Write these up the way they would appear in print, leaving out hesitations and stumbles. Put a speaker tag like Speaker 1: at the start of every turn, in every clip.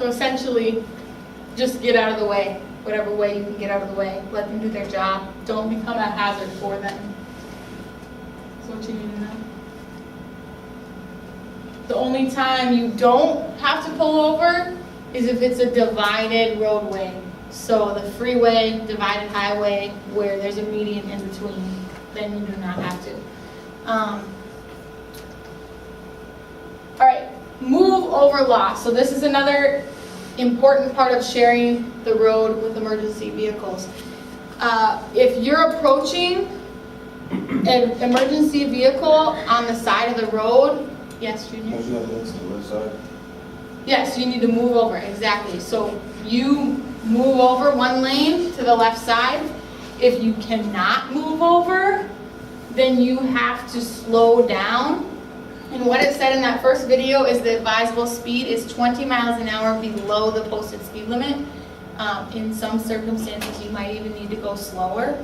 Speaker 1: So essentially, just get out of the way, whatever way you can get out of the way. Let them do their job. Don't become a hazard for them. That's what you need to know. The only time you don't have to pull over is if it's a divided roadway. So the freeway, divided highway, where there's a median in between, then you do not have to. All right, move over law. So this is another important part of sharing the road with emergency vehicles. If you're approaching an emergency vehicle on the side of the road, yes, Junior?
Speaker 2: Don't you have links to the left side?
Speaker 1: Yes, you need to move over, exactly. So you move over one lane to the left side. If you cannot move over, then you have to slow down. And what it said in that first video is the advisable speed is 20 miles an hour below the posted speed limit. In some circumstances, you might even need to go slower.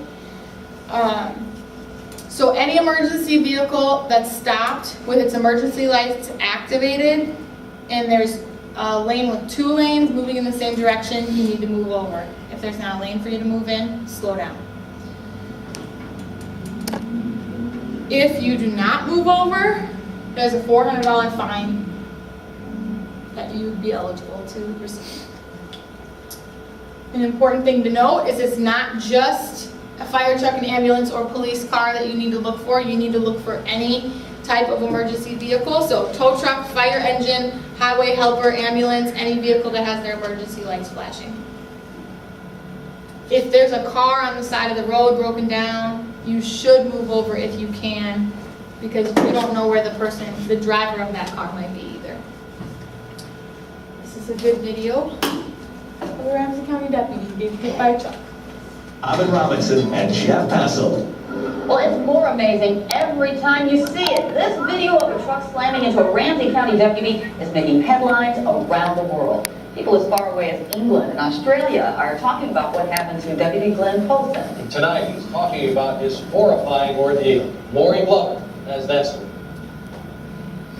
Speaker 1: So any emergency vehicle that's stopped with its emergency lights activated and there's a lane with 2 lanes moving in the same direction, you need to move over. If there's not a lane for you to move in, slow down. If you do not move over, there's a $400 fine that you would be eligible to receive. An important thing to note is it's not just a fire truck, an ambulance, or police car that you need to look for. You need to look for any type of emergency vehicle. So tow truck, fire engine, highway helper, ambulance, any vehicle that has their emergency lights flashing. If there's a car on the side of the road broken down, you should move over if you can, because you don't know where the driver of that car might be either. This is a good video of a Ramsey County deputy being hit by a truck.
Speaker 3: Ivan Robinson and Jeff Passel.
Speaker 4: Well, it's more amazing every time you see it. This video of a truck slamming into a Ramsey County deputy is making headlines around the world. People as far away as England and Australia are talking about what happened to Deputy Glenn Polson.
Speaker 5: Tonight, he's talking about his horrifying ordeal. Lori Glover has that story.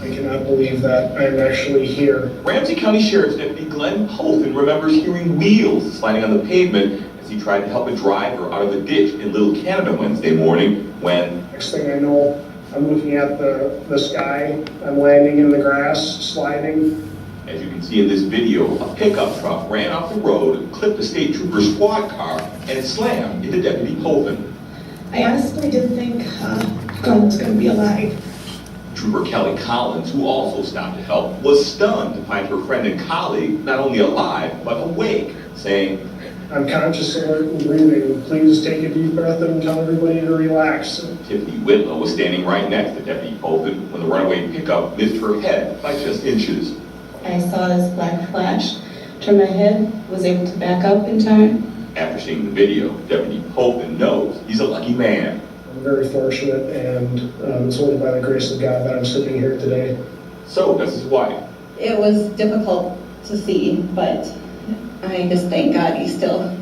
Speaker 6: I cannot believe that I'm actually here.
Speaker 7: Ramsey County Sheriff's Deputy Glenn Polson remembers hearing wheels sliding on the pavement as he tried to help a driver out of a ditch in Little Canada Wednesday morning when...
Speaker 6: Next thing I know, I'm looking at the sky, I'm landing in the grass, sliding.
Speaker 7: As you can see in this video, a pickup truck ran off the road, clipped a state trooper squad car, and it slammed into Deputy Polson.
Speaker 8: I honestly didn't think Glenn was going to be alive.
Speaker 7: Trooper Kelly Collins, who also stopped to help, was stunned to find her friend and colleague not only alive, but awake, saying,
Speaker 6: I'm conscious, alert, and breathing. Please take a deep breath and tell everybody to relax.
Speaker 7: Tiffany Whitlow was standing right next to Deputy Polson when the runaway pickup missed her head by just inches.
Speaker 8: I saw this black flash, turned my head, was able to back up in time.
Speaker 7: After seeing the video, Deputy Polson knows he's a lucky man.
Speaker 6: I'm very fortunate, and it's only by the grace of God that I'm sitting here today.
Speaker 7: So does his wife.
Speaker 8: It was difficult to see, but I just thank God he's still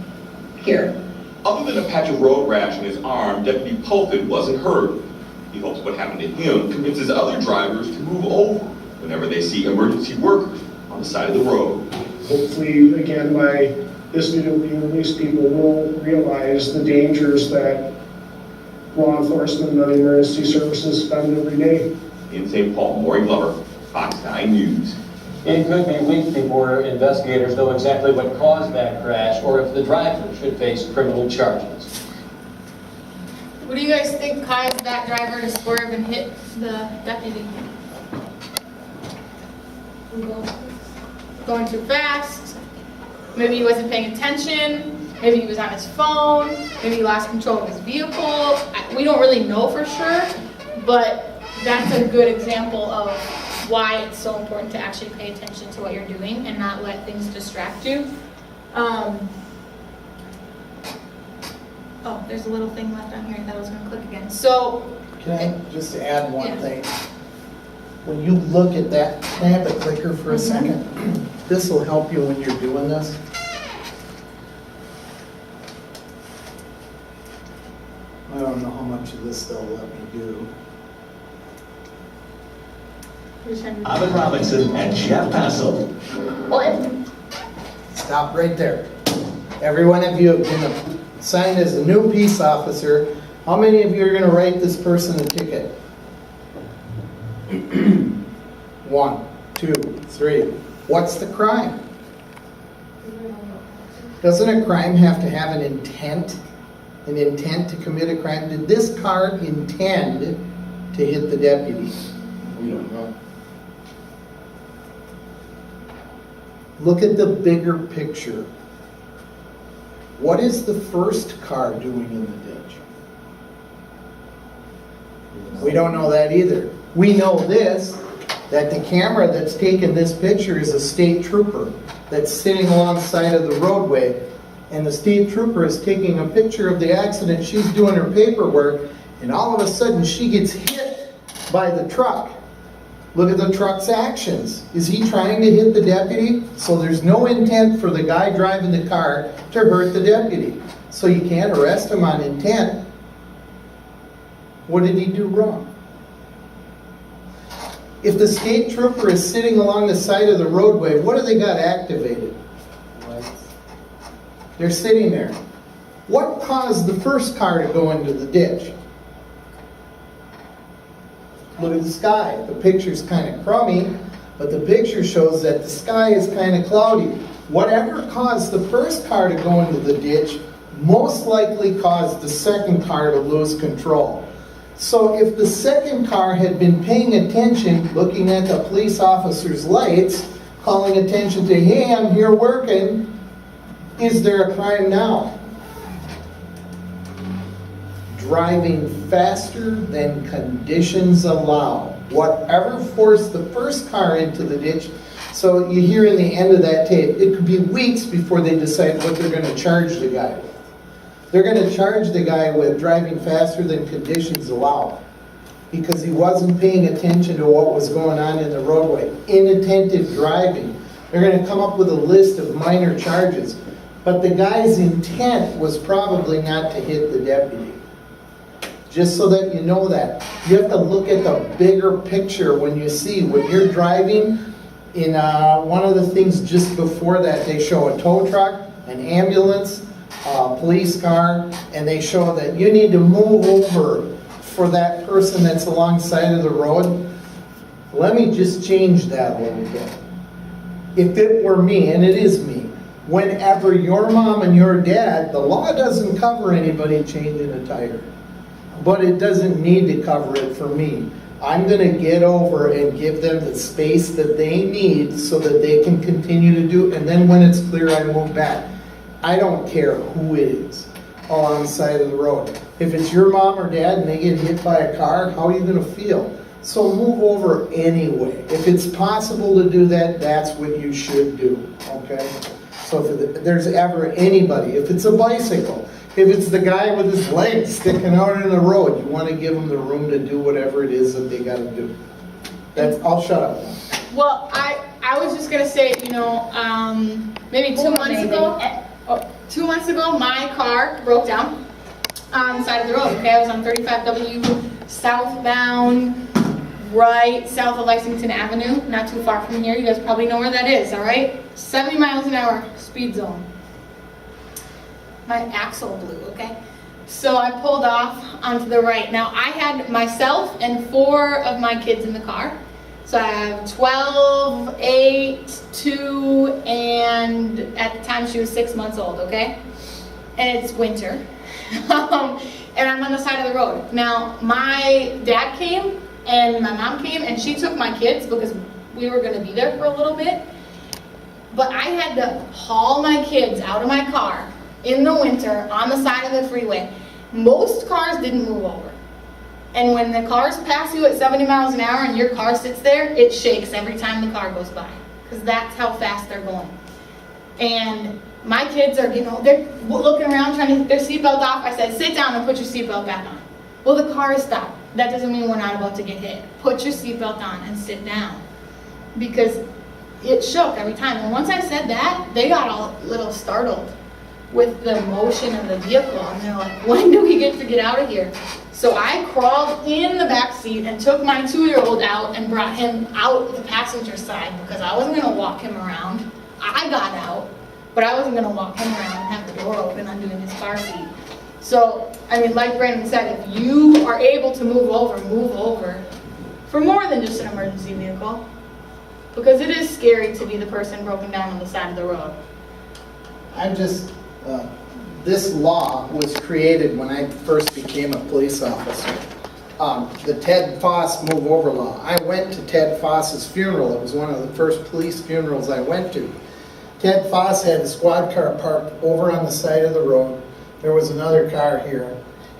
Speaker 8: here.
Speaker 7: Other than a patch of road rash on his arm, Deputy Polson wasn't hurt. He hopes what happened to him convinces other drivers to move over whenever they see emergency workers on the side of the road.
Speaker 6: Hopefully, again, by this video being released, people will realize the dangers that law enforcement and other emergency services spend every day.
Speaker 7: In St. Paul, Maury Glover, Fox 9 News.
Speaker 5: It could be weeks before investigators know exactly what caused that crash or if the driver should face criminal charges.
Speaker 1: What do you guys think caused that driver to swerve and hit the deputy? Going too fast, maybe he wasn't paying attention, maybe he was on his phone, maybe he lost control of his vehicle. We don't really know for sure, but that's a good example of why it's so important to actually pay attention to what you're doing and not let things distract you. Oh, there's a little thing left on here that I was going to click again. So,
Speaker 9: can I just add one
Speaker 1: Yeah.
Speaker 9: thing? When you look at that, can I have a clicker for a second? This will help you when you're doing this. I don't know how much of this they'll let me do.
Speaker 3: Ivan Robinson and Jeff Passel.
Speaker 4: Well, it's
Speaker 9: Stop right there. Every one of you have been assigned as a new peace officer. How many of you are going to write this person a ticket? 1, 2, 3. What's the crime? Doesn't a crime have to have an intent? An intent to commit a crime? Did this car intend to hit the deputy?
Speaker 5: We don't know.
Speaker 9: Look at the bigger picture. What is the first car doing in the ditch? We don't know that either. We know this, that the camera that's taken this picture is a state trooper that's sitting alongside of the roadway, and the state trooper is taking a picture of the accident. She's doing her paperwork, and all of a sudden she gets hit by the truck. Look at the truck's actions. Is he trying to hit the deputy? So there's no intent for the guy driving the car to hurt the deputy. So you can't arrest him on intent. What did he do wrong? If the state trooper is sitting along the side of the roadway, what do they got activated? They're sitting there. What caused the first car to go into the ditch? Look at the sky. The picture's kind of crummy, but the picture shows that the sky is kind of cloudy. Whatever caused the first car to go into the ditch most likely caused the second car to lose control. So if the second car had been paying attention, looking at the police officer's lights, calling attention to, hey, I'm here working, is there a crime now? Driving faster than conditions allow. Whatever forced the first car into the ditch, so you hear in the end of that tape, it could be weeks before they decide what they're going to charge the guy with. They're going to charge the guy with driving faster than conditions allow because he wasn't paying attention to what was going on in the roadway. Inattentive driving. They're going to come up with a list of minor charges. But the guy's intent was probably not to hit the deputy. Just so that you know that. You have to look at the bigger picture when you see, when you're driving, in one of the things just before that, they show a tow truck, an ambulance, a police car, and they show that you need to move over for that person that's alongside of the road. Let me just change that a little bit. If it were me, and it is me, whenever your mom and your dad, the law doesn't cover anybody changing a tire. But it doesn't need to cover it for me. I'm going to get over and give them the space that they need so that they can continue to do, and then when it's clear, I move back. I don't care who it is alongside of the road. If it's your mom or dad and they get hit by a car, how are you going to feel? So move over anyway. If it's possible to do that, that's what you should do, okay? So if there's ever anybody, if it's a bicycle, if it's the guy with his legs sticking out in the road, you want to give them the room to do whatever it is that they got to do. I'll shut up now.
Speaker 1: Well, I was just going to say, maybe 2 months ago, 2 months ago, my car broke down on the side of the road, okay? I was on 35W southbound, right south of Lexington Avenue, not too far from here. You guys probably know where that is, all right? 70 miles an hour speed zone. My axle blew, okay? So I pulled off onto the right. Now, I had myself and 4 of my kids in the car. So I have 12, 8, 2, and at the time she was 6 months old, okay? And it's winter. And I'm on the side of the road. Now, my dad came and my mom came and she took my kids because we were gonna be there for a little bit. But I had to haul my kids out of my car in the winter on the side of the freeway. Most cars didn't move over. And when the cars pass you at 70 miles an hour and your car sits there, it shakes every time the car goes by. Because that's how fast they're going. And my kids are, they're looking around trying to get their seatbelt off. I said, sit down and put your seatbelt back on. Well, the car is stopped. That doesn't mean we're not about to get hit. Put your seatbelt on and sit down. Because it shook every time. And once I said that, they got a little startled with the motion of the vehicle. And they're like, when do we get to get out of here? So I crawled in the back seat and took my 2-year-old out and brought him out the passenger side because I wasn't going to walk him around. I got out, but I wasn't gonna walk him around and have the door open, undoing his car seat. So, I mean, like Brandon said, if you are able to move over for more than just an emergency vehicle. Because it is scary to be the person broken down on the side of the road.
Speaker 9: I'm just, this law was created when I first became a police officer. The Ted Foss move over law. I went to Ted Foss's funeral. It was one of the first police funerals I went to. Ted Foss had the squad car parked over on the side of the road. There was another car here.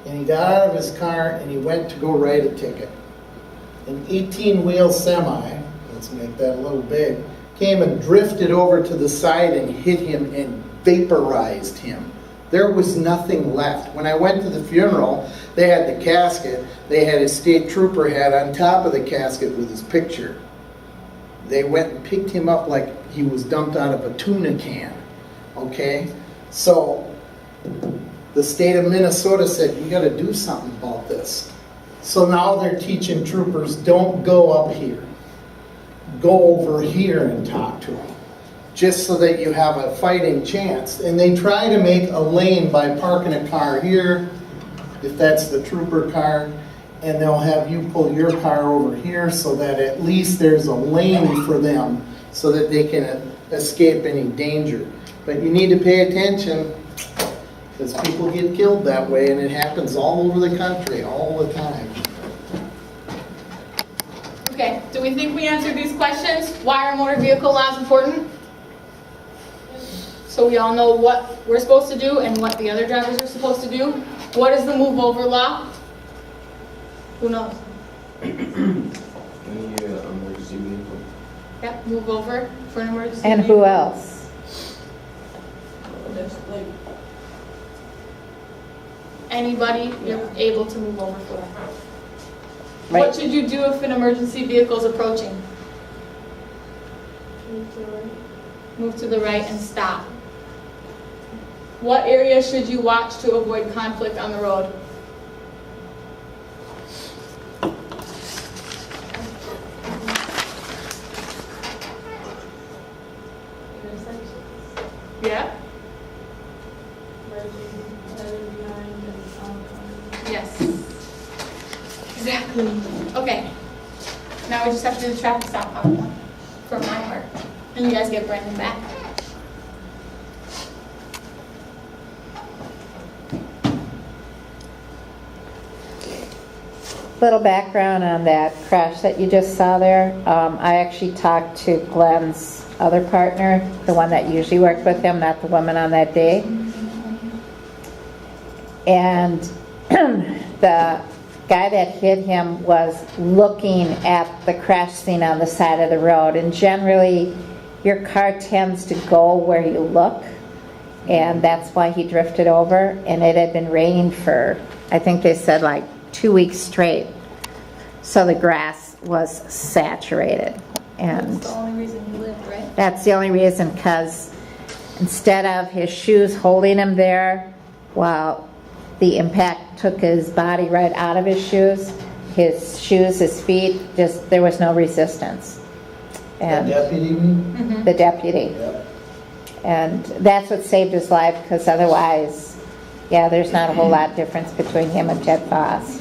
Speaker 9: And he got out of his car and he went to go write a ticket. An 18-wheel semi, let's make that a little big, came and drifted over to the side and hit him and vaporized him. There was nothing left. When I went to the funeral, they had the casket. They had his state trooper hat on top of the casket with his picture. They went and picked him up like he was dumped out of a tuna can. Okay? So the state of Minnesota said, you got to do something about this. So now they're teaching troopers, don't go up here. Go over here and talk to them, just so that you have a fighting chance. And they try to make a lane by parking a car here, if that's the trooper car, and they'll have you pull your car over here so that at least there's a lane for them so that they can escape any danger. But you need to pay attention, because people get killed that way, and it happens all over the country, all the time.
Speaker 1: Okay, do we think we answered these questions? Why are motor vehicle laws important? So we all know what we're supposed to do and what the other drivers are supposed to do. What is the move over law? Who knows?
Speaker 2: Emergency vehicle.
Speaker 1: Yep, move over for an emergency.
Speaker 10: And who else?
Speaker 1: Anybody you're able to move over for.
Speaker 10: Right.
Speaker 1: What should you do if an emergency vehicle is approaching? Move to the right and stop. What area should you watch to avoid conflict on the road? Yeah? Yes. Exactly. Okay. Now we just have to do the traffic stop PowerPoint for my part. And you guys get Brandon back.
Speaker 10: Little background on that crash that you just saw there. I actually talked to Glenn's other partner, the one that usually worked with him, not the woman on that day. And the guy that hit him was looking at the crash scene on the side of the road. And generally, your car tends to go where you look. And that's why he drifted over. And it had been raining for, I think they said like 2 weeks straight. So the grass was saturated. And
Speaker 1: That's the only reason he lived, right?
Speaker 10: that's the only reason, because instead of his shoes holding him there, while the impact took his body right out of his shoes, his feet, just, there was no resistance. And
Speaker 9: The deputy?
Speaker 10: the deputy.
Speaker 9: Yep.
Speaker 10: And that's what saved his life, because otherwise, yeah, there's not a whole lot difference between him and Ted Foss.